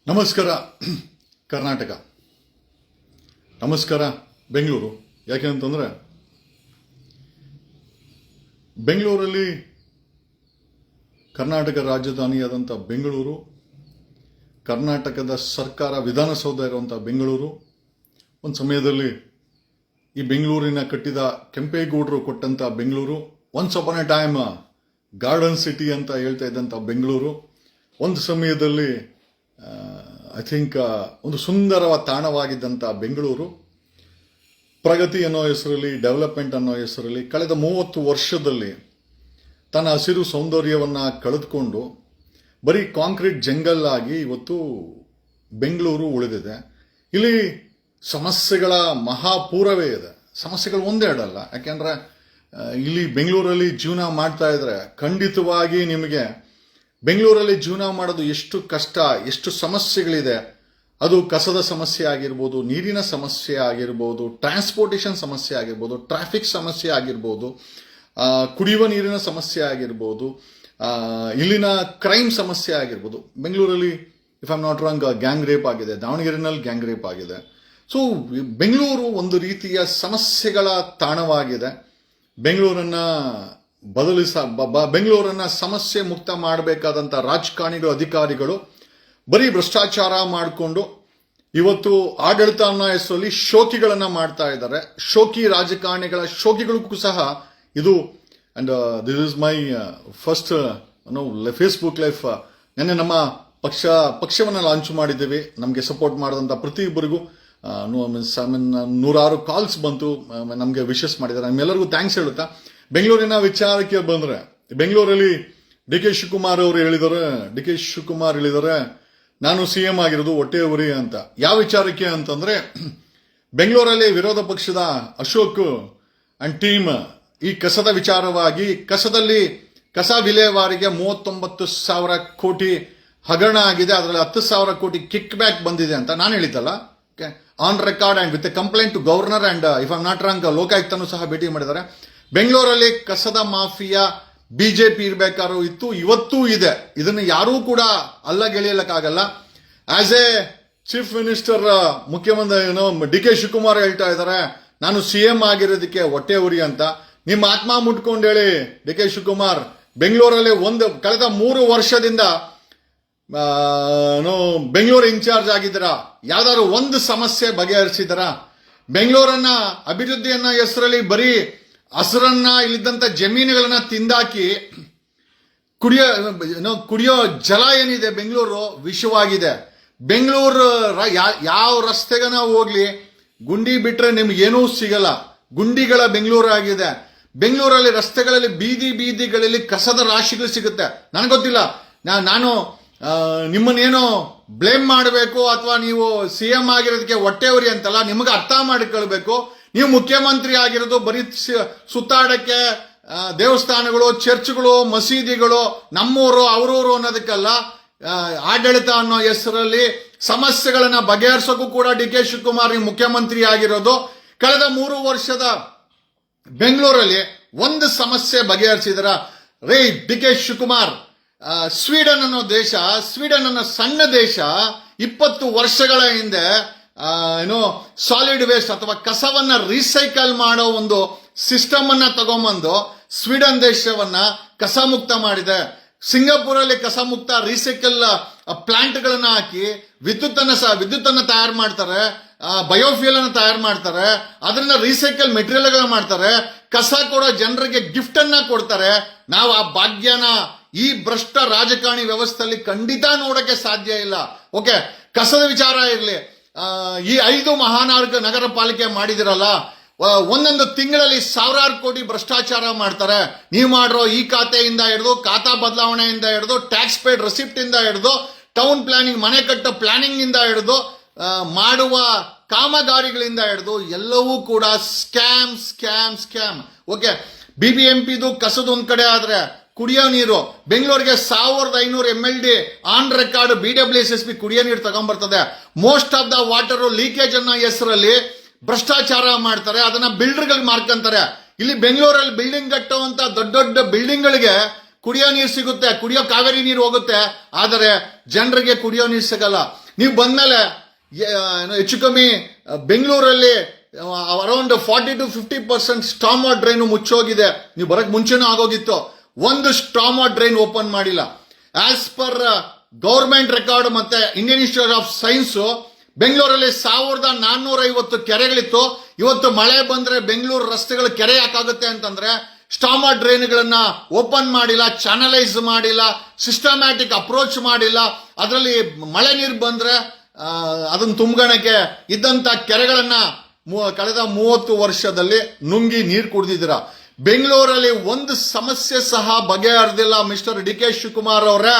ನಮಸ್ಕಾರ ಕರ್ನಾಟಕ, ನಮಸ್ಕಾರ ಬೆಂಗಳೂರು. ಯಾಕೆ ಅಂತಂದರೆ ಬೆಂಗಳೂರಲ್ಲಿ ಕರ್ನಾಟಕ ರಾಜಧಾನಿಯಾದಂಥ ಬೆಂಗಳೂರು, ಕರ್ನಾಟಕದ ಸರ್ಕಾರ ವಿಧಾನಸೌಧ ಇರುವಂಥ ಬೆಂಗಳೂರು, ಒಂದು ಸಮಯದಲ್ಲಿ ಈ ಬೆಂಗಳೂರಿನ ಕಟ್ಟಿದ ಕೆಂಪೇಗೌಡರು ಕೊಟ್ಟಂಥ Bengaluru, once upon A time garden city ಅಂತ ಹೇಳ್ತಾ ಇದ್ದಂಥ ಬೆಂಗಳೂರು, ಒಂದು ಸಮಯದಲ್ಲಿ ಐ ಥಿಂಕ್ ಒಂದು ಸುಂದರವಾದ ತಾಣವಾಗಿದ್ದಂಥ ಬೆಂಗಳೂರು ಪ್ರಗತಿ ಅನ್ನೋ ಹೆಸರಲ್ಲಿ, ಡೆವಲಪ್ಮೆಂಟ್ ಅನ್ನೋ ಹೆಸರಲ್ಲಿ ಕಳೆದ 30 ವರ್ಷದಲ್ಲಿ ತನ್ನ ಹಸಿರು ಸೌಂದರ್ಯವನ್ನು ಕಳೆದುಕೊಂಡು ಬರೀ ಕಾಂಕ್ರೀಟ್ ಜಂಗಲ್ ಆಗಿ ಇವತ್ತು ಬೆಂಗಳೂರು ಉಳಿದಿದೆ. ಇಲ್ಲಿ ಸಮಸ್ಯೆಗಳ ಮಹಾಪೂರವೇ ಇದೆ. ಸಮಸ್ಯೆಗಳು ಒಂದೆರಡಲ್ಲ. ಯಾಕೆಂದರೆ ಇಲ್ಲಿ ಬೆಂಗಳೂರಲ್ಲಿ ಜೀವನ ಮಾಡ್ತಾ ಇದ್ರೆ ಖಂಡಿತವಾಗಿ ನಿಮಗೆ ಬೆಂಗಳೂರಲ್ಲಿ ಜೀವನ ಮಾಡೋದು ಎಷ್ಟು ಕಷ್ಟ, ಎಷ್ಟು ಸಮಸ್ಯೆಗಳಿದೆ. ಅದು ಕಸದ ಸಮಸ್ಯೆ ಆಗಿರ್ಬೋದು, ನೀರಿನ ಸಮಸ್ಯೆ ಆಗಿರ್ಬೋದು, ಟ್ರಾನ್ಸ್ಪೋರ್ಟೇಷನ್ ಸಮಸ್ಯೆ ಆಗಿರ್ಬೋದು, ಟ್ರಾಫಿಕ್ ಸಮಸ್ಯೆ ಆಗಿರ್ಬೋದು, ಕುಡಿಯುವ ನೀರಿನ ಸಮಸ್ಯೆ ಆಗಿರ್ಬೋದು, ಇಲ್ಲಿನ ಕ್ರೈಮ್ ಸಮಸ್ಯೆ ಆಗಿರ್ಬೋದು. ಬೆಂಗಳೂರಲ್ಲಿ if I'm not wrong gang rape ಆಗಿದೆ, ದಾವಣಗೆರೆನಲ್ಲಿ ಗ್ಯಾಂಗ್ ರೇಪ್ ಆಗಿದೆ. ಸೊ ಬೆಂಗಳೂರು ಒಂದು ರೀತಿಯ ಸಮಸ್ಯೆಗಳ ತಾಣವಾಗಿದೆ. ಬೆಂಗಳೂರನ್ನು ಬೆಂಗಳೂರನ್ನ ಸಮಸ್ಯೆ ಮುಕ್ತ ಮಾಡಬೇಕಾದಂಥ ರಾಜಕಾರಣಿಗಳು, ಅಧಿಕಾರಿಗಳು ಬರೀ ಭ್ರಷ್ಟಾಚಾರ ಮಾಡಿಕೊಂಡು ಇವತ್ತು ಆಡಳಿತ ಅನ್ನೋ ಹೆಸರಲ್ಲಿ ಶೋಕಿಗಳನ್ನು ಮಾಡ್ತಾ ಇದ್ದಾರೆ. ಶೋಕಿ ರಾಜಕಾರಣಿಗಳ ಶೋಕಿಗಳಿಗೂ ಸಹ ಇದು, and this is my first Facebook life. ನೆನ್ನೆ ನಮ್ಮ ಪಕ್ಷವನ್ನು ಲಾಂಚ್ ಮಾಡಿದ್ದೀವಿ. ನಮಗೆ ಸಪೋರ್ಟ್ ಮಾಡಿದಂಥ ಪ್ರತಿಯೊಬ್ಬರಿಗೂ ನೂರಾರು ಕಾಲ್ಸ್ ಬಂತು, ನಮಗೆ ವಿಶಸ್ ಮಾಡಿದ್ದಾರೆ. ನಮ್ಮೆಲ್ಲರಿಗೂ ಥ್ಯಾಂಕ್ಸ್ ಹೇಳುತ್ತಾ, ಬೆಂಗಳೂರಿನ ವಿಚಾರಕ್ಕೆ ಬಂದರೆ, ಬೆಂಗಳೂರಲ್ಲಿ ಡಿ ಕೆ ಶಿವಕುಮಾರ್ ಹೇಳಿದ್ದಾರೆ ನಾನು CM ಆಗಿರೋದು ಹೊಟ್ಟೆ ಉರಿ ಅಂತ. ಯಾವ ವಿಚಾರಕ್ಕೆ ಅಂತಂದ್ರೆ, ಬೆಂಗಳೂರಲ್ಲಿ ವಿರೋಧ ಪಕ್ಷದ ಅಶೋಕ್ ಅಂಡ್ ಟೀಮ್ ಈ ಕಸದ ವಿಚಾರವಾಗಿ, ಕಸ ವಿಲೇವಾರಿಗೆ 39,000 ಕೋಟಿ ಹಗರಣ ಆಗಿದೆ, ಅದರಲ್ಲಿ 10,000 ಕೋಟಿ ಕಿಕ್ ಬ್ಯಾಕ್ ಬಂದಿದೆ ಅಂತ ನಾನು ಹೇಳಿದ್ದಲ್ಲ. On record and with a complaint to governor and if I'm not wrong ಲೋಕಾಯುಕ್ತನೂ ಸಹ ಭೇಟಿ ಮಾಡಿದ್ದಾರೆ. ಬೆಂಗಳೂರಲ್ಲಿ ಕಸದ ಮಾಫಿಯಾ ಬಿಜೆಪಿ ಇರಬೇಕಾದ್ರೂ ಇತ್ತು, ಇವತ್ತೂ ಇದೆ. ಇದನ್ನು ಯಾರೂ ಕೂಡ ಅಲ್ಲಗೆಳೆಯಲಿಕ್ಕಾಗಲ್ಲ. ಆಸ್ ಎ ಚೀಫ್ ಮಿನಿಸ್ಟರ್, ಮುಖ್ಯಮಂತ್ರಿ ಡಿ ಕೆ ಶಿವಕುಮಾರ್ ಹೇಳ್ತಾ ಇದ್ದಾರೆ ನಾನು CM ಆಗಿರೋದಕ್ಕೆ ಹೊಟ್ಟೆ ಉರಿ ಅಂತ. ನಿಮ್ಮ ಆತ್ಮ ಮುಟ್ಕೊಂಡು ಹೇಳಿ ಡಿ ಕೆ ಶಿವಕುಮಾರ್, ಬೆಂಗಳೂರಲ್ಲಿ ಕಳೆದ 3 ವರ್ಷದಿಂದ ಬೆಂಗಳೂರು ಇನ್ಚಾರ್ಜ್ ಆಗಿದ್ದೀರಾ, ಯಾವ್ದಾದ್ರು ಒಂದು ಸಮಸ್ಯೆ ಬಗೆಹರಿಸಿದಾರ? ಬೆಂಗಳೂರನ್ನ ಅಭಿವೃದ್ಧಿಯನ್ನ ಹೆಸರಲ್ಲಿ ಬರೀ ಹಸರನ್ನ, ಇಲ್ಲಿದ್ದಂತ ಜಮೀನುಗಳನ್ನ ತಿಂದಾಕಿ ಕುಡಿಯೋ ಜಲ ಏನಿದೆ ಬೆಂಗಳೂರು ವಿಷವಾಗಿದೆ. ಬೆಂಗಳೂರು ಯಾವ ರಸ್ತೆಗನ ಹೋಗ್ಲಿ, ಗುಂಡಿ ಬಿಟ್ರೆ ನಿಮ್ಗೇನೂ ಸಿಗಲ್ಲ. ಗುಂಡಿಗಳ ಬೆಂಗಳೂರು ಆಗಿದೆ. ಬೆಂಗಳೂರಲ್ಲಿ ರಸ್ತೆಗಳಲ್ಲಿ ಬೀದಿಗಳಲ್ಲಿ ಕಸದ ರಾಶಿಗಳು ಸಿಗುತ್ತೆ. ನನಗೆ ಗೊತ್ತಿಲ್ಲ, ನಾನು ನಿಮ್ಮನ್ನೇನೋ ಬ್ಲೇಮ್ ಮಾಡಬೇಕು ಅಥವಾ ನೀವು CM ಆಗಿರೋದಕ್ಕೆ ಹೊಟ್ಟೆ ಉರಿ ಅಂತಲ್ಲ. ನಿಮಗೆ ಅರ್ಥ ಮಾಡಿಕೊಳ್ಬೇಕು, ನೀವು ಮುಖ್ಯಮಂತ್ರಿ ಆಗಿರೋದು ಬರೀ ಸುತ್ತಾಡಕ್ಕೆ ದೇವಸ್ಥಾನಗಳು, ಚರ್ಚ್ಗಳು, ಮಸೀದಿಗಳು, ನಮ್ಮೂರು ಅವರೂರು ಅನ್ನೋದಕ್ಕಲ್ಲ. ಆಡಳಿತ ಅನ್ನೋ ಹೆಸರಲ್ಲಿ ಸಮಸ್ಯೆಗಳನ್ನ ಬಗೆಹರಿಸೋಕ್ಕೂ ಕೂಡ ಡಿ ಕೆ ಶಿವಕುಮಾರ್ ಮುಖ್ಯಮಂತ್ರಿ ಆಗಿರೋದು. ಕಳೆದ 3 ವರ್ಷದ ಬೆಂಗಳೂರಲ್ಲಿ ಒಂದು ಸಮಸ್ಯೆ ಬಗೆಹರಿಸಿದರ? ರೇ ಡಿ ಕೆ ಶಿವಕುಮಾರ್, ಸ್ವೀಡನ್ ಅನ್ನೋ ದೇಶ, ಸ್ವೀಡನ್ ಅನ್ನೋ ಸಣ್ಣ ದೇಶ 20 ವರ್ಷಗಳ ಹಿಂದೆ ಸಾಲಿಡ್ ವೇಸ್ಟ್ ಅಥವಾ ಕಸವನ್ನ ರೀಸೈಕಲ್ ಮಾಡೋ ಒಂದು ಸಿಸ್ಟಮ್ ಅನ್ನ ತಗೊಂಬಂದು ಸ್ವೀಡನ್ ದೇಶವನ್ನ ಕಸ ಮುಕ್ತ ಮಾಡಿದೆ. ಸಿಂಗಾಪುರಲ್ಲಿ ಕಸ ಮುಕ್ತ ರೀಸೈಕಲ್ ಪ್ಲಾಂಟ್ ಗಳನ್ನ ಹಾಕಿ ವಿದ್ಯುತ್ತನ್ನ ತಯಾರು ಮಾಡ್ತಾರೆ, ಬಯೋಫ್ಯೂಲ್ ಅನ್ನು ತಯಾರು ಮಾಡ್ತಾರೆ, ಅದನ್ನ ರೀಸೈಕಲ್ ಮೆಟೀರಿಯಲ್ ಮಾಡ್ತಾರೆ, ಕಸ ಕೊಡೋ ಜನರಿಗೆ ಗಿಫ್ಟ್ ಅನ್ನ ಕೊಡ್ತಾರೆ. ನಾವು ಆ ಭಾಗ್ಯನ ಈ ಭ್ರಷ್ಟ ರಾಜಕಾರಣಿ ವ್ಯವಸ್ಥೆಯಲ್ಲಿ ಖಂಡಿತ ನೋಡಕ್ಕೆ ಸಾಧ್ಯ ಇಲ್ಲ. ಓಕೆ, ಕಸದ ವಿಚಾರ ಇರಲಿ. ಈ 5 ಮಹಾನಗರ ಪಾಲಿಕೆ ಮಾಡಿದಿರಲ್ಲ, ಒಂದೊಂದು ತಿಂಗಳಲ್ಲಿ 1000 ಕೋಟಿ ಭ್ರಷ್ಟಾಚಾರ ಮಾಡ್ತಾರೆ. ನೀವು ಮಾಡಿರೋ ಈ ಖಾತೆಯಿಂದ ಹಿಡಿದು, ಖಾತಾ ಬದಲಾವಣೆಯಿಂದ ಹಿಡಿದು, ಟ್ಯಾಕ್ಸ್ ಪೇಡ್ ರೆಸಿಪ್ಟ್ ಇಂದ ಹಿಡಿದು, ಟೌನ್ ಪ್ಲಾನಿಂಗ್, ಮನೆ ಕಟ್ಟೋ ಪ್ಲಾನಿಂಗ್ ಇಂದ ಹಿಡಿದು, ಮಾಡುವ ಕಾಮಗಾರಿಗಳಿಂದ ಹಿಡಿದು ಎಲ್ಲವೂ ಕೂಡ ಸ್ಕ್ಯಾಮ್. ಓಕೆ, BBMPದು ಕಸದ ಒಂದ್ ಕಡೆ ಆದ್ರೆ, ಕುಡಿಯೋ ನೀರು ಬೆಂಗಳೂರಿಗೆ 1500 MLD ಆನ್ ರೆಕಾರ್ಡ್ BWSSB ಕುಡಿಯೋ ನೀರು ತಗೊಂಡ್ಬರ್ತದೆ. Most of the water leakage ಅನ್ನೋ ಹೆಸರಲ್ಲಿ ಭ್ರಷ್ಟಾಚಾರ ಮಾಡ್ತಾರೆ, ಅದನ್ನ ಬಿಲ್ಡರ್ಗಳಿಗೆ ಮಾರ್ಕೊಂತಾರೆ. ಇಲ್ಲಿ ಬೆಂಗಳೂರಲ್ಲಿ ಬಿಲ್ಡಿಂಗ್ ಕಟ್ಟುವಂತ ದೊಡ್ಡ ಬಿಲ್ಡಿಂಗ್ಗಳಿಗೆ ಕುಡಿಯೋ ನೀರು ಸಿಗುತ್ತೆ, ಕುಡಿಯೋ ಕಾವೇರಿ ನೀರು ಹೋಗುತ್ತೆ, ಆದರೆ ಜನರಿಗೆ ಕುಡಿಯೋ ನೀರು ಸಿಗಲ್ಲ. ನೀವು ಬಂದ್ಮೇಲೆ ಹೆಚ್ಚು ಕಮ್ಮಿ ಬೆಂಗಳೂರಲ್ಲಿ ಅರೌಂಡ್ 40-50% ಸ್ಟಾಮ್ ವಾಟರ್ ಡ್ರೈನ್ ಮುಚ್ಚೋಗಿದೆ. ನೀವು ಬರಕ್ ಮುಂಚೆನೂ ಆಗೋಗಿತ್ತು. ಒಂದು ಸ್ಟಾಮ್ ವಾಟರ್ ಡ್ರೈನ್ ಓಪನ್ ಮಾಡಿಲ್ಲ. ಆಸ್ ಪರ್ ಗೌರ್ಮೆಂಟ್ ರೆಕಾರ್ಡ್ ಮತ್ತೆ ಇಂಡಿಯನ್ ಇನ್ಸ್ಟಿಟ್ಯೂಟ್ ಆಫ್ ಸೈನ್ಸ್ ಬೆಂಗಳೂರಲ್ಲಿ 1450 ಕೆರೆಗಳಿತ್ತು. ಇವತ್ತು ಮಳೆ ಬಂದ್ರೆ ಬೆಂಗಳೂರು ರಸ್ತೆಗಳು ಕೆರೆ ಯಾಕಾಗುತ್ತೆ ಅಂತಂದ್ರೆ ಸ್ಟಾಮ್ ವಾಟರ್ ಡ್ರೈನ್ಗಳನ್ನ ಓಪನ್ ಮಾಡಿಲ್ಲ, ಚಾನಲೈಸ್ ಮಾಡಿಲ್ಲ, ಸಿಸ್ಟಮ್ಯಾಟಿಕ್ ಅಪ್ರೋಚ್ ಮಾಡಿಲ್ಲ. ಅದರಲ್ಲಿ ಮಳೆ ನೀರು ಬಂದ್ರೆ ಅದನ್ನ ತುಂಬ್ಗಣಕ್ಕೆ ಇದ್ದಂತ ಕೆರೆಗಳನ್ನ ಕಳೆದ 30 ವರ್ಷದಲ್ಲಿ ನುಂಗಿ ನೀರು ಕುಡಿದಿದ್ದೀರಾ. ಬೆಂಗಳೂರಲ್ಲಿ ಒಂದು ಸಮಸ್ಯೆ ಸಹ ಬಗೆಹರಿದಿಲ್ಲ. ಮಿಸ್ಟರ್ ಡಿ ಕೆ ಶಿವಕುಮಾರ್ ಅವರೇ,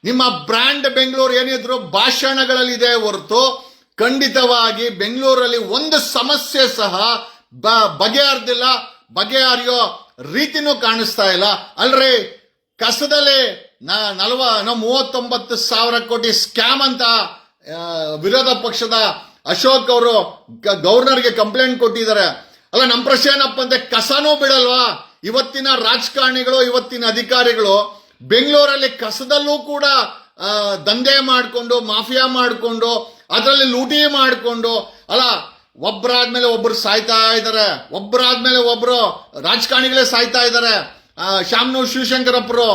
ನಿಮ್ಮ ಬ್ರ್ಯಾಂಡ್ ಬೆಂಗಳೂರು ಏನಿದ್ರು ಭಾಷಣಗಳಲ್ಲಿದೆ ಹೊರತು ಖಂಡಿತವಾಗಿ ಬೆಂಗಳೂರಲ್ಲಿ ಒಂದು ಸಮಸ್ಯೆ ಸಹ ಬಗೆಹರಿದಿಲ್ಲ. ಬಗೆಹರಿಯೋ ರೀತಿನೂ ಕಾಣಿಸ್ತಾ ಇಲ್ಲ. ಅಲ್ರಿ, ಕಸದಲ್ಲಿ 39,000 ಕೋಟಿ ಸ್ಕ್ಯಾಮ್ ಅಂತ ವಿರೋಧ ಪಕ್ಷದ ಅಶೋಕ್ ಅವರು ಗವರ್ನರ್ಗೆ ಕಂಪ್ಲೇಂಟ್ ಕೊಟ್ಟಿದ್ದಾರೆ. ಅಲ್ಲ, ನಮ್ಮ ಪ್ರಶ್ನೆ ಏನಪ್ಪ ಅಂದ್ರೆ ಕಸನೂ ಬಿಡಲ್ವಾ? ಇವತ್ತಿನ ರಾಜಕಾರಣಿಗಳು, ಇವತ್ತಿನ ಅಧಿಕಾರಿಗಳು ಬೆಂಗಳೂರಲ್ಲಿ ಕಸದಲ್ಲೂ ಕೂಡ ದಂಧೆ ಮಾಡಿಕೊಂಡು, ಮಾಫಿಯಾ ಮಾಡಿಕೊಂಡು, ಅದರಲ್ಲಿ ಲೂಟಿ ಮಾಡಿಕೊಂಡು, ಅಲ್ಲ ಒಬ್ಬರಾದ್ಮೇಲೆ ಒಬ್ರು ಸಾಯ್ತಾ ಇದ್ದಾರೆ. ಒಬ್ಬರಾದ್ಮೇಲೆ ಒಬ್ರು ರಾಜಕಾರಣಿಗಳೇ ಸಾಯ್ತಾ ಇದ್ದಾರೆ. ಶಾಮನೂರ್ ಶಿವಶಂಕರಪ್ಪರು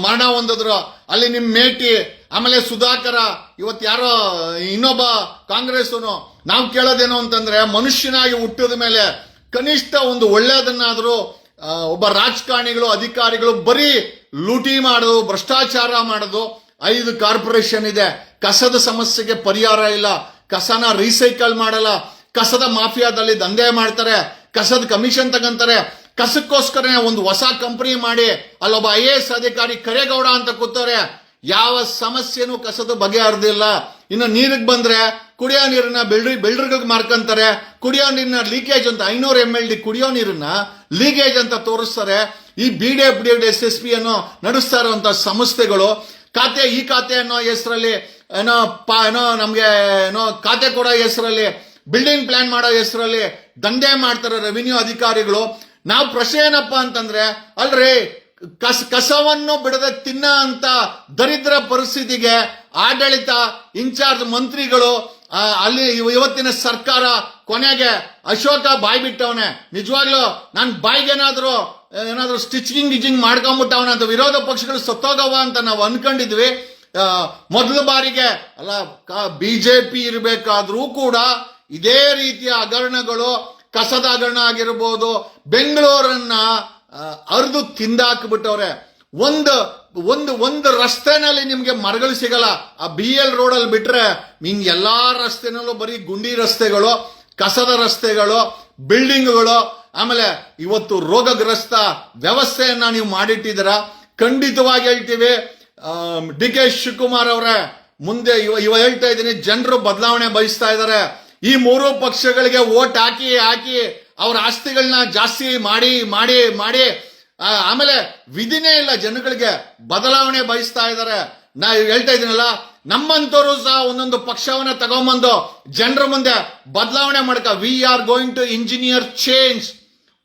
ಮರಣ ಹೊಂದಿದ್ರು. ಅಲ್ಲಿ ನಿಮ್ ಮೇಟಿ, ಆಮೇಲೆ ಸುಧಾಕರ, ಇವತ್ತು ಯಾರೋ ಇನ್ನೊಬ್ಬ ಕಾಂಗ್ರೆಸ್ನು. ನಾವು ಕೇಳೋದೇನು ಅಂತಂದ್ರೆ, ಮನುಷ್ಯನಾಗಿ ಹುಟ್ಟಿದ ಮೇಲೆ ಕನಿಷ್ಠ ಒಂದು ಒಳ್ಳೆಯದನ್ನಾದ್ರೂ ಒಬ್ಬ ರಾಜಕಾರಣಿಗಳು, ಅಧಿಕಾರಿಗಳು ಬರೀ ಲೂಟಿ ಮಾಡೋದು, ಭ್ರಷ್ಟಾಚಾರ ಮಾಡೋದು. 5 ಕಾರ್ಪೊರೇಷನ್ ಇದೆ. ಕಸದ ಸಮಸ್ಯೆಗೆ ಪರಿಹಾರ ಇಲ್ಲ. ಕಸನ ರೀಸೈಕಲ್ ಮಾಡಲ್ಲ. ಕಸದ ಮಾಫಿಯಾದಲ್ಲಿ ದಂಧೆ ಮಾಡ್ತಾರೆ. ಕಸದ ಕಮಿಷನ್ ತಗಂತಾರೆ. ಕಸಕ್ಕೋಸ್ಕರ ಒಂದು ಹೊಸ ಕಂಪನಿ ಮಾಡಿ ಅಲ್ಲೊಬ್ಬ IAS ಅಧಿಕಾರಿ ಕರೇಗೌಡ ಅಂತ ಕೂತಾರೆ. ಯಾವ ಸಮಸ್ಯೆನೂ ಕಸದ ಬಗೆಹರಿದಿಲ್ಲ. ಇನ್ನು ನೀರಿಗೆ ಬಂದ್ರೆ ಕುಡಿಯೋ ನೀರನ್ನ ಬಿಲ್ಡರ್ಗಳಿಗೆ ಮಾರ್ಕಂತಾರೆ. ಕುಡಿಯೋ ನೀರಿನ ಲೀಕೇಜ್ ಅಂತ 500 mld ಕುಡಿಯೋ ನೀರನ್ನ ಲೀಕೇಜ್ ಅಂತ ತೋರಿಸ್ತಾರೆ. ಈ BDFD SSP ಅನ್ನೋ ನಡೆಸ್ತಾ ಇರುವಂತ ಸಂಸ್ಥೆಗಳು ಈ ಖಾತೆ ಅನ್ನೋ ಹೆಸರಲ್ಲಿ ಏನೋ ನಮ್ಗೆ ಖಾತೆ ಕೊಡೋ ಹೆಸರಲ್ಲಿ, ಬಿಲ್ಡಿಂಗ್ ಪ್ಲಾನ್ ಮಾಡೋ ಹೆಸರಲ್ಲಿ ದಂಧೆ ಮಾಡ್ತಾರೆ ರೆವಿನ್ಯೂ ಅಧಿಕಾರಿಗಳು. ನಾವು ಪ್ರಶ್ನೆ ಏನಪ್ಪಾ ಅಂತಂದ್ರೆ, ಅಲ್ರಿ ಕಸವನ್ನು ಬಿಡದೆ ತಿನ್ನ ಅಂತ ದರಿದ್ರ ಪರಿಸ್ಥಿತಿಗೆ ಆಡಳಿತ ಇನ್ಚಾರ್ಜ್ ಮಂತ್ರಿಗಳು, ಅಲ್ಲಿ ಇವತ್ತಿನ ಸರ್ಕಾರ ಕೊನೆಗೆ ಅಶೋಕ ಬಾಯ್ ಬಿಟ್ಟವನೆ. ನಿಜವಾಗ್ಲೂ ನಾನು ಬಾಯ್ಗೇನಾದ್ರೂ ಸ್ಟಿಚಿಂಗ್ ಗಿಚಿಂಗ್ ಮಾಡ್ಕೊಂಡ್ಬಿಟ್ಟವನ ಅಂತ ವಿರೋಧ ಪಕ್ಷಗಳು ಸತ್ತೋಗವ ಅಂತ ನಾವು ಅನ್ಕೊಂಡಿದ್ವಿ. ಮೊದಲ ಬಾರಿಗೆ ಅಲ್ಲ, ಬಿಜೆಪಿ ಇರಬೇಕಾದ್ರೂ ಕೂಡ ಇದೇ ರೀತಿಯ ಹಗರಣಗಳು, ಕಸದ ಹಗರಣ ಆಗಿರ್ಬೋದು, ಬೆಂಗಳೂರನ್ನ ಅರ್ದು ತಿಂದಾಕ್ಬಿಟ್ಟವ್ರೆ. ಒಂದು ರಸ್ತೆನಲ್ಲಿ ನಿಮ್ಗೆ ಮರಗಳು ಸಿಗಲ್ಲ. ಆ BL ರೋಡಲ್ಲಿ ಬಿಟ್ರೆ ನಿಮ್ಗೆ ಎಲ್ಲಾ ರಸ್ತೆನಲ್ಲೂ ಬರೀ ಗುಂಡಿ ರಸ್ತೆಗಳು, ಕಸದ ರಸ್ತೆಗಳು, ಬಿಲ್ಡಿಂಗ್ಗಳು. ಆಮೇಲೆ ಇವತ್ತು ರೋಗಗ್ರಸ್ತ ವ್ಯವಸ್ಥೆಯನ್ನ ನೀವು ಮಾಡಿಟ್ಟಿದ್ದೀರಾ. ಖಂಡಿತವಾಗಿ ಹೇಳ್ತೀವಿ, ಡಿ ಕೆ ಶಿವಕುಮಾರ್ ಅವರೇ, ಮುಂದೆ ಇವ ಹೇಳ್ತಾ ಇದ್ದೀನಿ, ಜನರು ಬದಲಾವಣೆ ಬಯಸ್ತಾ ಇದ್ದಾರೆ. ಈ 3 ಪಕ್ಷಗಳಿಗೆ ವೋಟ್ ಹಾಕಿ ಅವ್ರ ಆಸ್ತಿಗಳನ್ನ ಜಾಸ್ತಿ ಮಾಡಿ ಆಮೇಲೆ ವಿಧಿನೇ ಇಲ್ಲ, ಜನಗಳಿಗೆ ಬದಲಾವಣೆ ಬಯಸ್ತಾ ಇದ್ದಾರೆ. ನಾ ಹೇಳ್ತಾ ಇದ್ದೀನಲ್ಲ, ನಮ್ಮಂತವರು ಸಹ ಒಂದೊಂದು ಪಕ್ಷವನ್ನ ತಗೊಂಬಂದು ಜನರ ಮುಂದೆ ಬದಲಾವಣೆ ಮಾಡ್ಕ. We are going to engineer change.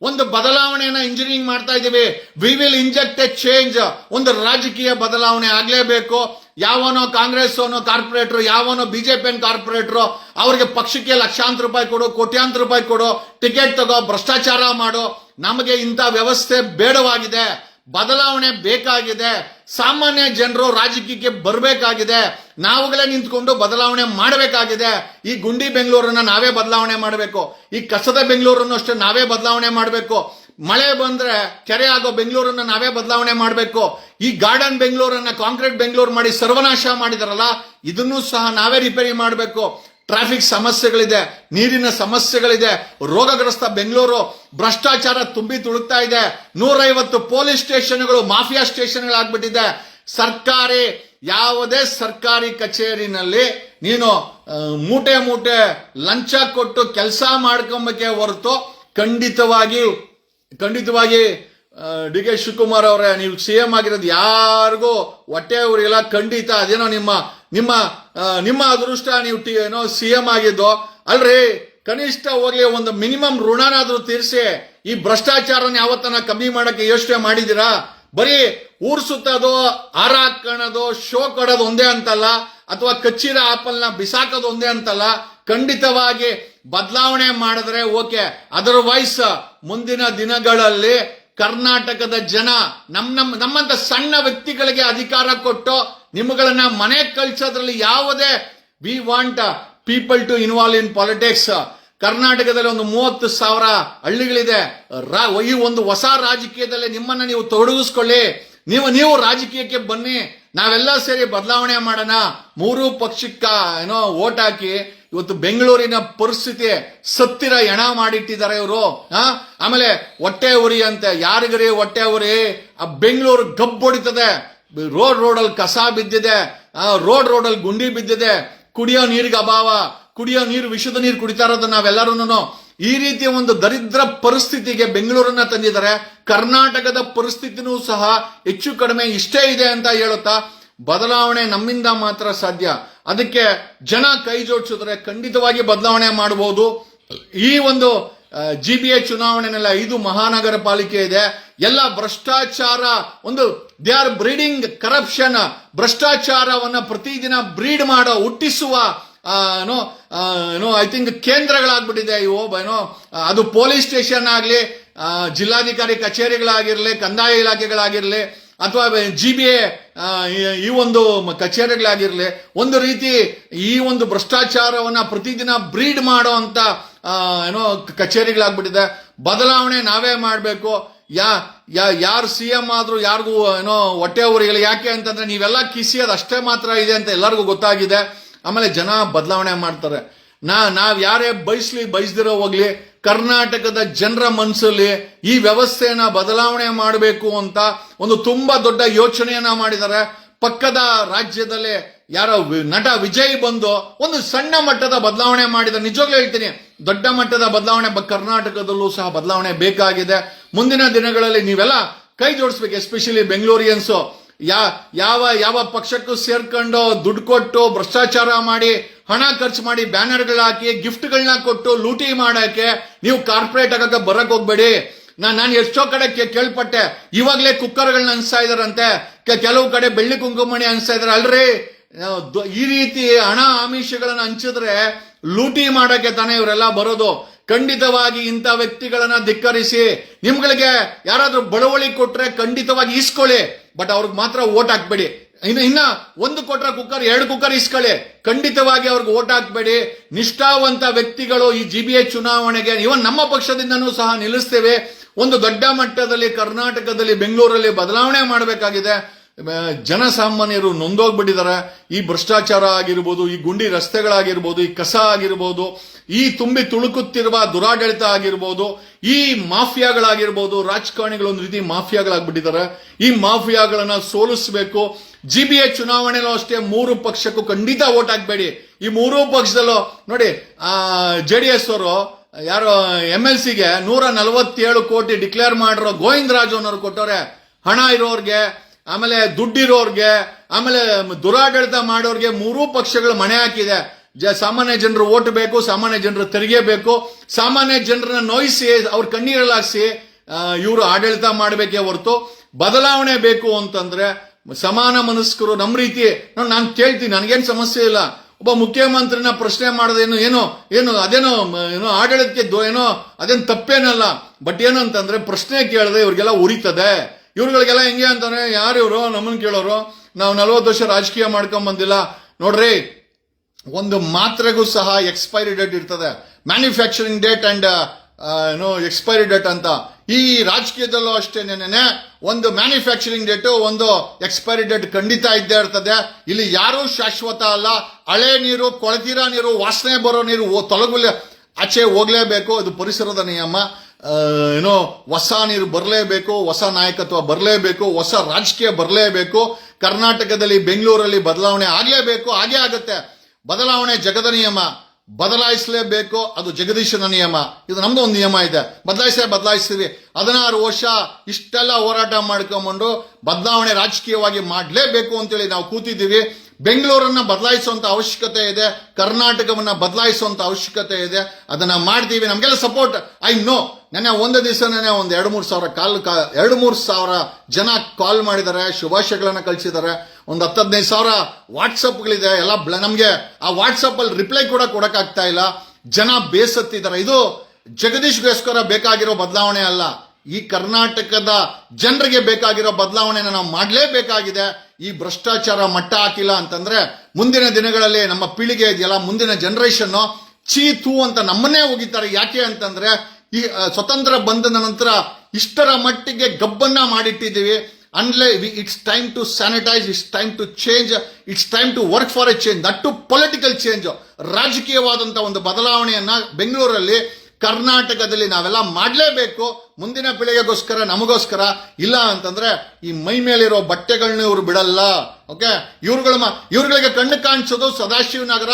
ಒಂದು ಬದಲಾವಣೆಯನ್ನ ಇಂಜಿನಿಯರಿಂಗ್ ಮಾಡ್ತಾ ಇದ್ದೀವಿ. We will inject a change. ಒಂದು ರಾಜಕೀಯ ಬದಲಾವಣೆ ಆಗ್ಲೇಬೇಕು. ಯಾವನೋ ಕಾಂಗ್ರೆಸ್ ಕಾರ್ಪೊರೇಟರ್, ಯಾವನೋ ಬಿಜೆಪಿ ಕಾರ್ಪೊರೇಟರ್, ಅವ್ರಿಗೆ ಪಕ್ಷಕ್ಕೆ ಲಕ್ಷಾಂತರ ರೂಪಾಯಿ ಕೊಡು, ಕೋಟ್ಯಾಂತರ ರೂಪಾಯಿ ಕೊಡು, ಟಿಕೆಟ್ ತಗೋ, ಭ್ರಷ್ಟಾಚಾರ ಮಾಡು. ನಮಗೆ ಇಂಥ ವ್ಯವಸ್ಥೆ ಬೇಡವಾಗಿದೆ. ಬದಲಾವಣೆ ಬೇಕಾಗಿದೆ. ಸಾಮಾನ್ಯ ಜನರು ರಾಜಕೀಯಕ್ಕೆ ಬರಬೇಕಾಗಿದೆ. ನಾವುಗಳೇ ನಿಂತ್ಕೊಂಡು ಬದಲಾವಣೆ ಮಾಡಬೇಕಾಗಿದೆ. ಈ ಗುಂಡಿ ಬೆಂಗಳೂರನ್ನ ನಾವೇ ಬದಲಾವಣೆ ಮಾಡಬೇಕು. ಈ ಕಸದ ಬೆಂಗಳೂರನ್ನು ಅಷ್ಟೇ ನಾವೇ ಬದಲಾವಣೆ ಮಾಡಬೇಕು. ಮಳೆ ಬಂದ್ರೆ ಕೆರೆ ಆಗೋ ಬೆಂಗಳೂರನ್ನ ನಾವೇ ಬದಲಾವಣೆ ಮಾಡಬೇಕು. ಈ ಗಾರ್ಡನ್ ಬೆಂಗಳೂರನ್ನ ಕಾಂಕ್ರೀಟ್ ಬೆಂಗಳೂರು ಮಾಡಿ ಸರ್ವನಾಶ ಮಾಡಿದಾರಲ್ಲ, ಇದನ್ನು ಸಹ ನಾವೇ ರಿಪೇರಿ ಮಾಡಬೇಕು. ಟ್ರಾಫಿಕ್ ಸಮಸ್ಯೆಗಳಿದೆ, ನೀರಿನ ಸಮಸ್ಯೆಗಳಿದೆ, ರೋಗಗ್ರಸ್ತ ಬೆಂಗಳೂರು, ಭ್ರಷ್ಟಾಚಾರ ತುಂಬಿ ತುಳುಕ್ತಾ ಇದೆ. 150 ಪೊಲೀಸ್ ಸ್ಟೇಷನ್ಗಳು ಮಾಫಿಯಾ ಸ್ಟೇಷನ್ಗಳಾಗ್ಬಿಟ್ಟಿದೆ. ಯಾವುದೇ ಸರ್ಕಾರಿ ಕಚೇರಿನಲ್ಲಿ ನೀನು ಮೂಟೆ ಲಂಚ ಕೊಟ್ಟು ಕೆಲಸ ಮಾಡ್ಕೊಂಬಕ್ಕೆ ಹೊರತು ಖಂಡಿತವಾಗಿ ಡಿ ಕೆ ಶಿವಕುಮಾರ್ ಅವರೇ, ನೀವು CM ಆಗಿರೋದು ಯಾರಿಗೂ ಹೊಟ್ಟೆ ಊರಿಲ್ಲ. ಖಂಡಿತ ಅದೇನೋ ನಿಮ್ಮ ಅದೃಷ್ಟ, ನೀವು CM ಆಗಿದ್ದು ಅಲ್ರಿ. ಕನಿಷ್ಠ ಹೋಗಿ ಒಂದು ಮಿನಿಮಮ್ ಋಣನಾದ್ರೂ ತೀರಿಸಿ. ಈ ಭ್ರಷ್ಟಾಚಾರನ ಯಾವತ್ತನ ಕಮ್ಮಿ ಮಾಡಕ್ಕೆ ಯೋಚನೆ ಮಾಡಿದಿರಾ? ಬರೀ ಊರ್ ಸುತ್ತೋದು, ಹಾರ ಹಾಕೋದು, ಶೋ ಕೊಡೋದು ಒಂದೇ ಅಂತಲ್ಲ, ಅಥವಾ ಕಚ್ಚಿರೋ ಆಪಲ್ನ ಬಿಸಾಕೋದು ಒಂದೇ ಅಂತಲ್ಲ, ಖಂಡಿತವಾಗಿ ಬದಲಾವಣೆ ಮಾಡಿದ್ರೆ ಓಕೆ. ಅದರ್ವೈಸ್ ಮುಂದಿನ ದಿನಗಳಲ್ಲಿ ಕರ್ನಾಟಕದ ಜನ ನಮ್ಮಂತ ಸಣ್ಣ ವ್ಯಕ್ತಿಗಳಿಗೆ ಅಧಿಕಾರ ಕೊಟ್ಟು ನಿಮ್ಮಗಳನ್ನ ಮನೆ ಕಳ್ಸೋದ್ರಲ್ಲಿ ಯಾವುದೇ we want people to involve in politics. ಕರ್ನಾಟಕದಲ್ಲಿ ಒಂದು 30,000 ಹಳ್ಳಿಗಳಿದೆ. ಈ ಒಂದು ಹೊಸ ರಾಜಕೀಯದಲ್ಲಿ ನಿಮ್ಮನ್ನ ನೀವು ತೊಡಗಿಸ್ಕೊಳ್ಳಿ. ನೀವು ರಾಜಕೀಯಕ್ಕೆ ಬನ್ನಿ, ನಾವೆಲ್ಲ ಸೇರಿ ಬದಲಾವಣೆ ಮಾಡೋಣ. 3 ಪಕ್ಷಕ್ಕ ಓಟ್ ಹಾಕಿ ಇವತ್ತು ಬೆಂಗಳೂರಿನ ಪರಿಸ್ಥಿತಿ ಸತ್ತಿರ ಎಣ ಮಾಡಿಟ್ಟಿದ್ದಾರೆ ಇವರು. ಆಮೇಲೆ ಹೊಟ್ಟೆ ಉರಿ ಅಂತೆ, ಯಾರಿಗರಿ ಹೊಟ್ಟೆ ಉರಿ? ಆ ಬೆಂಗಳೂರು ಗಬ್ಬೊಡಿತದೆ. ರೋಡಲ್ಲಿ ಕಸ ಬಿದ್ದಿದೆ, ರೋಡಲ್ಲಿ ಗುಂಡಿ ಬಿದ್ದಿದೆ, ಕುಡಿಯೋ ನೀರಿಗೆ ಅಭಾವ, ಕುಡಿಯೋ ನೀರು ವಿಷದ ನೀರು ಕುಡಿತಾ ಇರೋದು ನಾವೆಲ್ಲರೂ. ಈ ರೀತಿಯ ಒಂದು ದರಿದ್ರ ಪರಿಸ್ಥಿತಿಗೆ ಬೆಂಗಳೂರನ್ನ ತಂದಿದ್ದಾರೆ. ಕರ್ನಾಟಕದ ಪರಿಸ್ಥಿತಿನೂ ಸಹ ಹೆಚ್ಚು ಕಡಿಮೆ ಇಷ್ಟೇ ಇದೆ ಅಂತ ಹೇಳುತ್ತಾ, ಬದಲಾವಣೆ ನಮ್ಮಿಂದ ಮಾತ್ರ ಸಾಧ್ಯ. ಅದಕ್ಕೆ ಜನ ಕೈ ಜೋಡಿಸಿದ್ರೆ ಖಂಡಿತವಾಗಿ ಬದಲಾವಣೆ ಮಾಡಬಹುದು. ಈ ಒಂದು GBA ಚುನಾವಣೆನೆಲ್ಲ 5 ಮಹಾನಗರ ಪಾಲಿಕೆ ಇದೆ. ಎಲ್ಲ ಭ್ರಷ್ಟಾಚಾರ ದೇ ಆರ್ ಬ್ರೀಡಿಂಗ್ ಕರಪ್ಷನ್. ಭ್ರಷ್ಟಾಚಾರವನ್ನ ಪ್ರತಿದಿನ ಬ್ರೀಡ್ ಹುಟ್ಟಿಸುವ ಐ ಥಿಂಕ್ ಕೇಂದ್ರಗಳಾಗ್ಬಿಟ್ಟಿದೆ ಇವು. ಅದು ಪೊಲೀಸ್ ಸ್ಟೇಷನ್ ಆಗ್ಲಿ, ಜಿಲ್ಲಾಧಿಕಾರಿ ಕಚೇರಿಗಳಾಗಿರ್ಲಿ, ಕಂದಾಯ ಇಲಾಖೆಗಳಾಗಿರ್ಲಿ, ಅಥವಾ GBA ಈ ಒಂದು ಕಚೇರಿಗಳಾಗಿರ್ಲಿ, ಒಂದು ರೀತಿ ಈ ಒಂದು ಭ್ರಷ್ಟಾಚಾರವನ್ನ ಪ್ರತಿದಿನ ಬ್ರೀಡ್ ಮಾಡೋ ಅಂತ ಕಚೇರಿಗಳಾಗ್ಬಿಟ್ಟಿದೆ. ಬದಲಾವಣೆ ನಾವೇ ಮಾಡಬೇಕು. ಯಾರು CM ಆದ್ರೂ ಯಾರಿಗೂ ಹೊಟ್ಟೆ ಉರಿಗಳು. ಯಾಕೆ ಅಂತಂದ್ರೆ ನೀವೆಲ್ಲ ಕಿಸಿಯೋದು ಅಷ್ಟೇ ಮಾತ್ರ ಇದೆ ಅಂತ ಎಲ್ಲರಿಗೂ ಗೊತ್ತಾಗಿದೆ. ಆಮೇಲೆ ಜನ ಬದಲಾವಣೆ ಮಾಡ್ತಾರೆ. ನಾವ್ ಯಾರೇ ಬಯಸ್ದಿರೋ ಹೋಗ್ಲಿ, ಕರ್ನಾಟಕದ ಜನರ ಮನಸ್ಸಲ್ಲಿ ಈ ವ್ಯವಸ್ಥೆಯನ್ನ ಬದಲಾವಣೆ ಮಾಡಬೇಕು ಅಂತ ಒಂದು ತುಂಬಾ ದೊಡ್ಡ ಯೋಚನೆಯನ್ನ ಮಾಡಿದ್ದಾರೆ. ಪಕ್ಕದ ರಾಜ್ಯದಲ್ಲಿ ಯಾರೋ ನಟ ವಿಜಯ್ ಬಂದು ಒಂದು ಸಣ್ಣ ಮಟ್ಟದ ಬದಲಾವಣೆ ಮಾಡಿದ. ನಿಜವಾಗ್ಲೂ ಹೇಳ್ತೀನಿ, ದೊಡ್ಡ ಮಟ್ಟದ ಬದಲಾವಣೆ ಕರ್ನಾಟಕದಲ್ಲೂ ಸಹ ಬದಲಾವಣೆ ಬೇಕಾಗಿದೆ. ಮುಂದಿನ ದಿನಗಳಲ್ಲಿ ನೀವೆಲ್ಲ ಕೈ ಜೋಡಿಸ್ಬೇಕು. ಎಸ್ಪೆಷಲಿ ಬೆಂಗಳೂರಿಯನ್ಸು ಯಾವ ಪಕ್ಷಕ್ಕೂ ಸೇರ್ಕೊಂಡು ದುಡ್ಡು ಕೊಟ್ಟು ಭ್ರಷ್ಟಾಚಾರ ಮಾಡಿ ಹಣ ಖರ್ಚು ಮಾಡಿ ಬ್ಯಾನರ್ಗಳು ಹಾಕಿ ಗಿಫ್ಟ್ಗಳನ್ನ ಕೊಟ್ಟು ಲೂಟಿ ಮಾಡಕ್ಕೆ ನೀವು ಕಾರ್ಪೊರೇಟ್ ಆಗಕ್ಕೆ ಬರಕ್ ಹೋಗ್ಬೇಡಿ. ನಾನು ಎಷ್ಟೋ ಕಡೆ ಕೇಳ್ಪಟ್ಟೆ, ಇವಾಗ್ಲೇ ಕುಕ್ಕರ್ಗಳನ್ನ ಅನ್ಸ್ತಾ ಇದಾರಂತೆ, ಕೆಲವು ಕಡೆ ಬೆಳ್ಳಿ ಕುಂಕುಮಣಿ ಅನ್ಸ್ತಾ ಇದಾರೆ. ಅಲ್ರಿ, ಈ ರೀತಿ ಹಣ ಆಮಿಷಗಳನ್ನ ಹಂಚಿದ್ರೆ ಲೂಟಿ ಮಾಡಕ್ಕೆ ತಾನೇ ಇವರೆಲ್ಲ ಬರೋದು. ಖಂಡಿತವಾಗಿ ಇಂಥ ವ್ಯಕ್ತಿಗಳನ್ನ ಧಿಕ್ಕರಿಸಿ, ನಿಮ್ಗಳಿಗೆ ಯಾರಾದ್ರೂ ಬಡವಳಿ ಕೊಟ್ರೆ ಖಂಡಿತವಾಗಿ ಇಸ್ಕೊಳ್ಳಿ, ಬಟ್ ಅವ್ರಿಗೆ ಮಾತ್ರ ಓಟ್ ಹಾಕ್ಬೇಡಿ. ಇನ್ನ 1 ಕೊಟ್ರೆ ಕುಕ್ಕರ್ 2 ಕುಕ್ಕರ್ ಇಸ್ಕೊಳ್ಳಿ. ಖಂಡಿತವಾಗಿ ಅವ್ರಿಗೆ ಓಟ್ ಹಾಕ್ಬೇಡಿ. ನಿಷ್ಠಾವಂತ ವ್ಯಕ್ತಿಗಳು ಈ GBA ಚುನಾವಣೆಗೆ ಇವನ್ ನಮ್ಮ ಪಕ್ಷದಿಂದನೂ ಸಹ ನಿಲ್ಲಿಸ್ತೇವೆ. ಒಂದು ದೊಡ್ಡ ಮಟ್ಟದಲ್ಲಿ ಕರ್ನಾಟಕದಲ್ಲಿ ಬೆಂಗಳೂರಲ್ಲಿ ಬದಲಾವಣೆ ಮಾಡಬೇಕಾಗಿದೆ. ಜನಸಾಮಾನ್ಯರು ನೊಂದೋಗ್ಬಿಟ್ಟಿದ್ದಾರೆ. ಈ ಭ್ರಷ್ಟಾಚಾರ ಆಗಿರ್ಬೋದು, ಈ ಗುಂಡಿ ರಸ್ತೆಗಳಾಗಿರ್ಬೋದು, ಈ ಕಸ ಆಗಿರ್ಬೋದು, ಈ ತುಂಬಿ ತುಳುಕುತ್ತಿರುವ ದುರಾಡಳಿತ ಆಗಿರ್ಬೋದು, ಈ ಮಾಫಿಯಾಗಳಾಗಿರ್ಬೋದು. ರಾಜಕಾರಣಿಗಳು ಒಂದು ರೀತಿ ಮಾಫಿಯಾಗಳಾಗ್ಬಿಟ್ಟಿದ್ದಾರೆ. ಈ ಮಾಫಿಯಾಗಳನ್ನ ಸೋಲಿಸಬೇಕು. GBA ಚುನಾವಣೆಲೂ ಅಷ್ಟೇ 3 ಪಕ್ಷಕ್ಕೂ ಖಂಡಿತ ಓಟ್ ಹಾಕ್ಬೇಡಿ. ಈ 3 ಪಕ್ಷದಲ್ಲೂ ನೋಡಿ, JDS ಅವರು ಯಾರೋ MLCಗೆ 147 ಕೋಟಿ ಡಿಕ್ಲೇರ್ ಮಾಡಿರೋ ಗೋವಿಂದರಾಜು ಅನ್ನೋರು ಕೊಟ್ಟವ್ರೆ. ಹಣ ಇರೋರ್ಗೆ, ಆಮೇಲೆ ದುಡ್ಡಿರೋರ್ಗೆ, ಆಮೇಲೆ ದುರಾಡಳಿತ ಮಾಡೋರ್ಗೆ 3 ಪಕ್ಷಗಳು ಮಣೆ ಹಾಕಿದೆ. ಸಾಮಾನ್ಯ ಜನರು ಓಟ್ ಬೇಕು, ಸಾಮಾನ್ಯ ಜನರು ತೆರಿಗೆ ಬೇಕು. ಸಾಮಾನ್ಯ ಜನರನ್ನ ನೋಯಿಸಿ ಅವ್ರ ಕಣ್ಣೀರಲ್ಲಾಗಿಸಿ ಇವರು ಆಡಳಿತ ಮಾಡಬೇಕೇ ಹೊರತು ಬದಲಾವಣೆ ಬೇಕು ಅಂತಂದ್ರೆ ಸಮಾನ ಮನಸ್ಕರು ನಮ್ಮ ರೀತಿ. ನಾನು ಕೇಳ್ತೀನಿ, ನನಗೇನು ಸಮಸ್ಯೆ ಇಲ್ಲ. ಒಬ್ಬ ಮುಖ್ಯಮಂತ್ರಿನ ಪ್ರಶ್ನೆ ಮಾಡೋದೇನು ಏನು ಅದೇನೋ ಆಡಳಿತಕ್ಕೆ ಅದೇನು ತಪ್ಪೇನಲ್ಲ. ಬಟ್ ಏನು ಅಂತಂದ್ರೆ ಪ್ರಶ್ನೆ ಕೇಳಿದ್ರೆ ಇವ್ರಿಗೆಲ್ಲ ಉರಿತದೆ. ಇವ್ರುಗಳಿಗೆಲ್ಲ ಹೆಂಗೆ ಅಂತಾನೆ, ಯಾರು ಇವರು ನಮ್ಮನ್ನು ಕೇಳೋರು? ನಾವು 40 ವರ್ಷ ರಾಜಕೀಯ ಮಾಡ್ಕೊಂಡ್ ಬಂದಿಲ್ಲ ನೋಡ್ರಿ. ಒಂದು ಮಾತ್ರೆಗೂ ಸಹ ಎಕ್ಸ್ಪೈರಿ ಡೇಟ್ ಇರ್ತದೆ. Manufacturing date and expiry date ಅಂತ. ಈ ರಾಜಕೀಯದಲ್ಲೂ ಅಷ್ಟೇನೆ ಒಂದು ಮ್ಯಾನುಫ್ಯಾಕ್ಚರಿಂಗ್ ಡೇಟ್, ಒಂದು ಎಕ್ಸ್ಪೈರಿ ಡೇಟ್ ಖಂಡಿತ ಇದ್ದೇ ಇರ್ತದೆ. ಇಲ್ಲಿ ಯಾರೂ ಶಾಶ್ವತ ಅಲ್ಲ. ಹಳೆ ನೀರು, ಕೊಳತಿರೋ ನೀರು, ವಾಸನೆ ಬರೋ ನೀರು ಆಚೆ ಹೋಗ್ಲೇಬೇಕು. ಅದು ಪರಿಸರದ ನಿಯಮ. ಹೊಸ ನೀರು ಬರಲೇಬೇಕು, ಹೊಸ ನಾಯಕತ್ವ ಬರಲೇಬೇಕು, ಹೊಸ ರಾಜಕೀಯ ಬರಲೇಬೇಕು. ಕರ್ನಾಟಕದಲ್ಲಿ ಬೆಂಗಳೂರಲ್ಲಿ ಬದಲಾವಣೆ ಆಗ್ಲೇಬೇಕು, ಹಾಗೇ ಆಗುತ್ತೆ. ಬದಲಾವಣೆ ಜಗದ ನಿಯಮ, ಬದಲಾಯಿಸಲೇಬೇಕು. ಅದು ಜಗದೀಶನ ನಿಯಮ. ಇದು ನಮ್ದು ಒಂದು ನಿಯಮ ಇದೆ, ಬದಲಾಯಿಸ್ತೀವಿ. 16 ವರ್ಷ ಇಷ್ಟೆಲ್ಲ ಹೋರಾಟ ಮಾಡ್ಕೊಂಡ್ಬಂದು ಬದಲಾವಣೆ ರಾಜಕೀಯವಾಗಿ ಮಾಡಲೇಬೇಕು ಅಂತೇಳಿ ನಾವು ಕೂತಿದ್ದೀವಿ. ಬೆಂಗಳೂರನ್ನ ಬದಲಾಯಿಸುವಂತ ಅವಶ್ಯಕತೆ ಇದೆ, ಕರ್ನಾಟಕವನ್ನ ಬದಲಾಯಿಸುವಂತ ಅವಶ್ಯಕತೆ ಇದೆ. ಅದನ್ನ ಮಾಡ್ತೀವಿ. ನಮ್ಗೆಲ್ಲ ಸಪೋರ್ಟ್. ಐ ನೋ ನೆನ್ನೆ ಒಂದು ದಿವಸನೇ ಒಂದು 2-3 ಸಾವಿರ ಜನ ಕಾಲ್ ಮಾಡಿದ್ದಾರೆ, ಶುಭಾಶಯಗಳನ್ನ ಕಳಿಸಿದ್ದಾರೆ. ಒಂದು 10-15 ಸಾವಿರ ವಾಟ್ಸಪ್ಗಳಿದೆ. ಎಲ್ಲ ನಮ್ಗೆ ಆ ವಾಟ್ಸಪ್ ಅಲ್ಲಿ ರಿಪ್ಲೈ ಕೂಡ ಕೊಡಕ್ಕಾಗ್ತಾ ಇಲ್ಲ. ಜನ ಬೇಸತ್ತಿದ್ದಾರೆ. ಇದು ಜಗದೀಶ್ಗೋಸ್ಕರ ಬೇಕಾಗಿರೋ ಬದಲಾವಣೆ ಅಲ್ಲ, ಈ ಕರ್ನಾಟಕದ ಜನರಿಗೆ ಬೇಕಾಗಿರೋ ಬದಲಾವಣೆನ ನಾವು ಮಾಡಲೇಬೇಕಾಗಿದೆ. ಈ ಭ್ರಷ್ಟಾಚಾರ ಮಟ್ಟ ಹಾಕಿಲ್ಲ ಅಂತಂದ್ರೆ ಮುಂದಿನ ದಿನಗಳಲ್ಲಿ ನಮ್ಮ ಪೀಳಿಗೆ ಇದೆಯಲ್ಲ, ಮುಂದಿನ ಜನರೇಷನ್ ಚೀತು ಅಂತ ನಮ್ಮನ್ನೇ ಹೋಗಿದ್ದಾರೆ. ಯಾಕೆ ಅಂತಂದ್ರೆ ಈ ಸ್ವತಂತ್ರ ಬಂದ ನಂತರ ಇಷ್ಟರ ಮಟ್ಟಿಗೆ ಗಬ್ಬನ್ನ ಮಾಡಿಟ್ಟಿದ್ದೀವಿ. It's time to sanitise, it's time to change, it's time to work for a change, that to political change. ರಾಜಕೀಯವಾದಂತಹ ಒಂದು ಬದಲಾವಣೆಯನ್ನ ಬೆಂಗಳೂರಲ್ಲಿ, ಕರ್ನಾಟಕದಲ್ಲಿ ನಾವೆಲ್ಲ ಮಾಡಲೇಬೇಕು. ಮುಂದಿನ ಪೀಳಿಗೆಗೋಸ್ಕರ, ನಮಗೋಸ್ಕರ. ಇಲ್ಲ ಅಂತಂದ್ರೆ ಈ ಮೈ ಮೇಲಿರೋ ಬಟ್ಟೆಗಳನ್ನ ಇವರು ಬಿಡಲ್ಲ. ಓಕೆ, ಇವ್ರುಗಳಿಗೆ ಕಣ್ಣು ಕಾಣಿಸೋದು ಸದಾಶಿವನಗರ,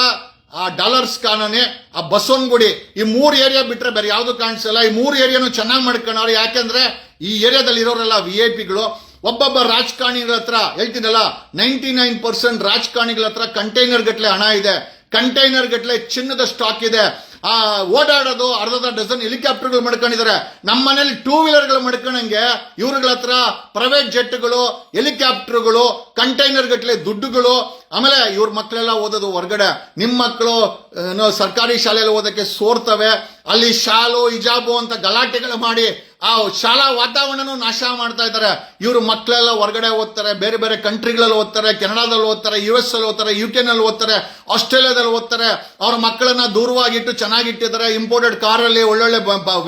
ಆ ಡಾಲರ್ಸ್ ಕಾಲೋನಿ, ಆ ಬಸವನಗುಡಿ, ಈ 3 ಏರಿಯಾ ಬಿಟ್ರೆ ಬೇರೆ ಯಾವ್ದು ಕಾಣಿಸಲ್ಲ. ಈ 3 ಏರಿಯಾನು ಚೆನ್ನಾಗಿ ಮಾಡ್ಕೊಂಡವ್ರು. ಯಾಕೆಂದ್ರೆ ಈ ಏರಿಯಾದಲ್ಲಿ ಇರೋರೆಲ್ಲ VIP ಗಳು. ಒಬ್ಬೊಬ್ಬ ರಾಜಕಾರಣಿಗಳ ಹತ್ರ ಹೇಳ್ತೀನಲ್ಲ, 99% ರಾಜಕಾರಣಿಗಳ ಹತ್ರ ಕಂಟೈನರ್ ಗಟ್ಲೆ ಹಣ ಇದೆ, ಕಂಟೈನರ್ ಗಟ್ಲೆ ಚಿನ್ನದ ಸ್ಟಾಕ್ ಇದೆ. ಓಡಾಡೋದು ಅರ್ಧ ಡಜನ್ ಹೆಲಿಕಾಪ್ಟರ್ಗಳು ಮಾಡ್ಕೊಂಡಿದ್ದಾರೆ. ನಮ್ಮ ಮನೇಲಿ 2 ವೀಲರ್ಗಳು ಮಾಡ್ಕೊಂಡಂಗೆ ಇವ್ರಗಳ ಹತ್ರ ಪ್ರೈವೇಟ್ ಜೆಟ್ಗಳು, ಹೆಲಿಕಾಪ್ಟರ್ಗಳು, ಕಂಟೈನರ್ ಗಟ್ಲೆ ದುಡ್ಡುಗಳು. ಆಮೇಲೆ ಇವ್ರ ಮಕ್ಕಳೆಲ್ಲ ಓದೋದು ಹೊರಗಡೆ. ನಿಮ್ಮ ಮಕ್ಕಳು ಸರ್ಕಾರಿ ಶಾಲೆಯಲ್ಲಿ ಓದಕ್ಕೆ ಸೋರ್ತವೆ. ಅಲ್ಲಿ ಶಾಲು ಹಿಜಾಬು ಅಂತ ಗಲಾಟೆಗಳು ಮಾಡಿ ಆ ಶಾಲಾ ವಾತಾವರಣನೂ ನಾಶ ಮಾಡ್ತಾ ಇದ್ದಾರೆ. ಇವ್ರ ಮಕ್ಕಳೆಲ್ಲ ಹೊರಗಡೆ ಓದ್ತಾರೆ, ಬೇರೆ ಬೇರೆ ಕಂಟ್ರಿಗಳಲ್ಲಿ ಓದ್ತಾರೆ, ಕೆನಡಾದಲ್ಲಿ ಓದ್ತಾರೆ, US ಅಲ್ಲಿ ಓದ್ತಾರೆ, UK ನಲ್ಲಿ ಓದ್ತಾರೆ, ಆಸ್ಟ್ರೇಲಿಯಾದಲ್ಲಿ ಓದ್ತಾರೆ. ಅವ್ರ ಮಕ್ಕಳನ್ನ ದೂರವಾಗಿಟ್ಟು ಚೆನ್ನಾಗಿಟ್ಟಿದ್ದಾರೆ. ಇಂಪೋರ್ಟೆಡ್ ಕಾರಲ್ಲಿ ಒಳ್ಳೊಳ್ಳೆ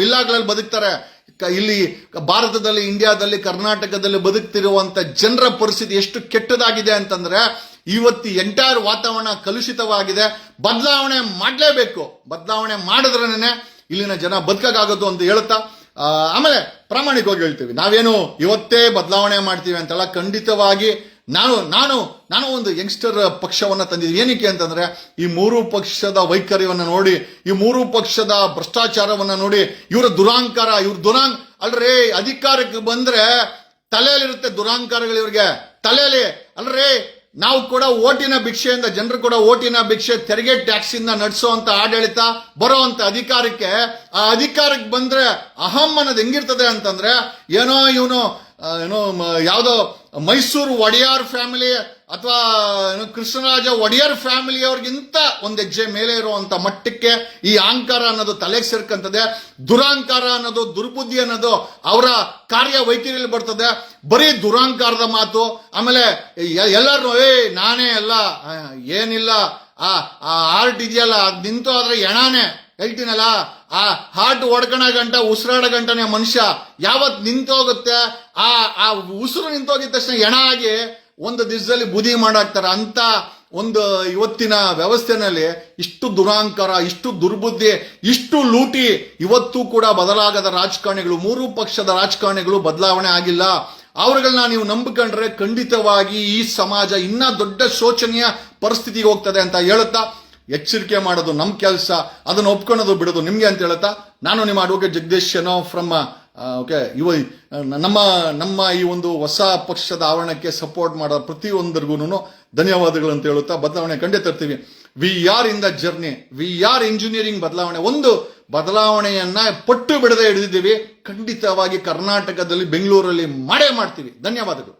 ವಿಲ್ಲಾಗಳಲ್ಲಿ ಬದುಕ್ತಾರೆ. ಇಲ್ಲಿ ಭಾರತದಲ್ಲಿ, ಇಂಡಿಯಾದಲ್ಲಿ, ಕರ್ನಾಟಕದಲ್ಲಿ ಬದುಕ್ತಿರುವಂತ ಜನರ ಪರಿಸ್ಥಿತಿ ಎಷ್ಟು ಕೆಟ್ಟದಾಗಿದೆ ಅಂತಂದ್ರೆ ಇವತ್ತು ಎಂಟೈರ್ ವಾತಾವರಣ ಕಲುಷಿತವಾಗಿದೆ. ಬದಲಾವಣೆ ಮಾಡಲೇಬೇಕು. ಬದಲಾವಣೆ ಮಾಡಿದ್ರೇನೆ ಇಲ್ಲಿನ ಜನ ಬದುಕಾಗೋದು ಅಂತ ಹೇಳ್ತಾ, ಆಮೇಲೆ ಪ್ರಾಮಾಣಿಕವಾಗಿ ಹೇಳ್ತೀವಿ, ನಾವೇನು ಇವತ್ತೇ ಬದಲಾವಣೆ ಮಾಡ್ತೀವಿ ಅಂತಲ್ಲ. ಖಂಡಿತವಾಗಿ ನಾನು ಒಂದು ಯಂಗ್ಸ್ಟರ್ ಪಕ್ಷವನ್ನ ತಂದಿದ್ದೀನಿ. ಏನಕ್ಕೆ ಅಂತಂದ್ರೆ ಈ 3 ಪಕ್ಷದ ವೈಖರಿಯನ್ನ ನೋಡಿ, ಈ 3 ಪಕ್ಷದ ಭ್ರಷ್ಟಾಚಾರವನ್ನ ನೋಡಿ, ಇವರ ದುರಾಂಕಾರ, ಅಲ್ರೇ ಅಧಿಕಾರಕ್ಕೆ ಬಂದ್ರೆ ತಲೆಯಲ್ಲಿರುತ್ತೆ ದುರಾಂಕಾರಗಳು ಇವ್ರಿಗೆ ತಲೆಯಲ್ಲಿ. ಅಲ್ರೇ ನಾವು ಕೂಡ ಓಟಿನ ಭಿಕ್ಷೆಯಿಂದ, ಜನರು ಕೂಡ ಓಟಿನ ಭಿಕ್ಷೆ, ತೆರಿಗೆ ಟ್ಯಾಕ್ಸ್ ಇಂದ ನಡೆಸುವಂತ ಆಡಳಿತ, ಬರುವಂತ ಅಧಿಕಾರಕ್ಕೆ, ಆ ಅಧಿಕಾರಕ್ಕೆ ಬಂದ್ರೆ ಅಹಂ ಅನ್ನೋದು ಹೆಂಗಿರ್ತದೆ ಅಂತಂದ್ರೆ ಇವನು ಯಾವ್ದೋ ಮೈಸೂರು ಒಡೆಯರ್ ಫ್ಯಾಮಿಲಿ ಅಥವಾ ಕೃಷ್ಣರಾಜ ಒಡೆಯರ್ ಫ್ಯಾಮಿಲಿಯವ್ರಿಗಿಂತ ಒಂದು ಹೆಜ್ಜೆ ಮೇಲೆ ಇರುವಂತ ಮಟ್ಟಕ್ಕೆ ಈ ಅಹಂಕಾರ ಅನ್ನೋದು ತಲೆಗೆ ಸೇರ್ಕಂತದೆ. ದುರಾಂಕಾರ ಅನ್ನೋದು, ದುರ್ಬುದ್ಧಿ ಅನ್ನೋದು ಅವರ ಕಾರ್ಯ ವೈಖರಿಯಲ್ಲಿ ಬರ್ತದೆ. ಬರೀ ದುರಾಂಕಾರದ ಮಾತು. ಆಮೇಲೆ ಎಲ್ಲರೂ ನಾನೇ ಅಲ್ಲ, ಏನಿಲ್ಲ, ಆ ಆರ್ಟ್ ಇದೆಯಲ್ಲ ಅದ್ ನಿಂತು ಆದ್ರೆ ಎಣಾನೆ ಹೇಳ್ತೀನಲ್ಲ, ಆ ಹಾರ್ಟ್ ಹೊಡ್ಕಣ ಗಂಟ, ಉಸಿರಾಡ ಗಂಟನೆ ಮನುಷ್ಯ ಯಾವತ್ ನಿಂತೋಗುತ್ತೆ, ಆ ಉಸಿರು ನಿಂತೋಗಿದ ತಕ್ಷಣ ಎಣ ಆಗಿ ಒಂದು ದಿವಸದಲ್ಲಿ ಬುದಿ ಮಾಡಾಕ್ತಾರ. ಅಂತ ಒಂದು ಇವತ್ತಿನ ವ್ಯವಸ್ಥೆನಲ್ಲಿ ಇಷ್ಟು ದುರಾಂಕಾರ, ಇಷ್ಟು ದುರ್ಬುದ್ಧಿ, ಇಷ್ಟು ಲೂಟಿ ಇವತ್ತೂ ಕೂಡ ಬದಲಾಗದ ರಾಜಕಾರಣಿಗಳು, 3 ಪಕ್ಷದ ರಾಜಕಾರಣಿಗಳು ಬದಲಾವಣೆ ಆಗಿಲ್ಲ. ಅವರುಗಳನ್ನ ನೀವು ನಂಬಿಕೊಂಡ್ರೆ ಖಂಡಿತವಾಗಿ ಈ ಸಮಾಜ ಇನ್ನ ದೊಡ್ಡ ಶೋಚನೀಯ ಪರಿಸ್ಥಿತಿಗೆ ಹೋಗ್ತದೆ ಅಂತ ಹೇಳುತ್ತಾ, ಎಚ್ಚರಿಕೆ ಮಾಡೋದು ನಮ್ಮ ಕೆಲಸ, ಅದನ್ನು ಒಪ್ಕೊಳ್ಳೋದು ಬಿಡೋದು ನಿಮ್ಗೆ ಅಂತ ಹೇಳುತ್ತಾ, ನಾನು ನಿಮ್ಮ ಅಡ್ವೊಕೇಟ್ ಜಗದೀಶ್ ಫ್ರಮ್ ಓಕೆ ನಮ್ಮ ಈ ಒಂದು ಹೊಸ ಪಕ್ಷದ ಆವರಣಕ್ಕೆ ಸಪೋರ್ಟ್ ಮಾಡೋ ಪ್ರತಿಯೊಂದರಿಗೂ ಧನ್ಯವಾದಗಳು ಅಂತ ಹೇಳುತ್ತಾ, ಬದಲಾವಣೆ ಖಂಡಿತ ತರ್ತೀವಿ. We are in the journey, we are engineering ಬದಲಾವಣೆ. ಒಂದು ಬದಲಾವಣೆಯನ್ನ ಪಟ್ಟು ಬಿಡದೆ ಹಿಡಿದಿದ್ದೀವಿ. ಖಂಡಿತವಾಗಿ ಕರ್ನಾಟಕದಲ್ಲಿ, ಬೆಂಗಳೂರಲ್ಲಿ ಮಾಡೇ ಮಾಡ್ತೀವಿ. ಧನ್ಯವಾದಗಳು.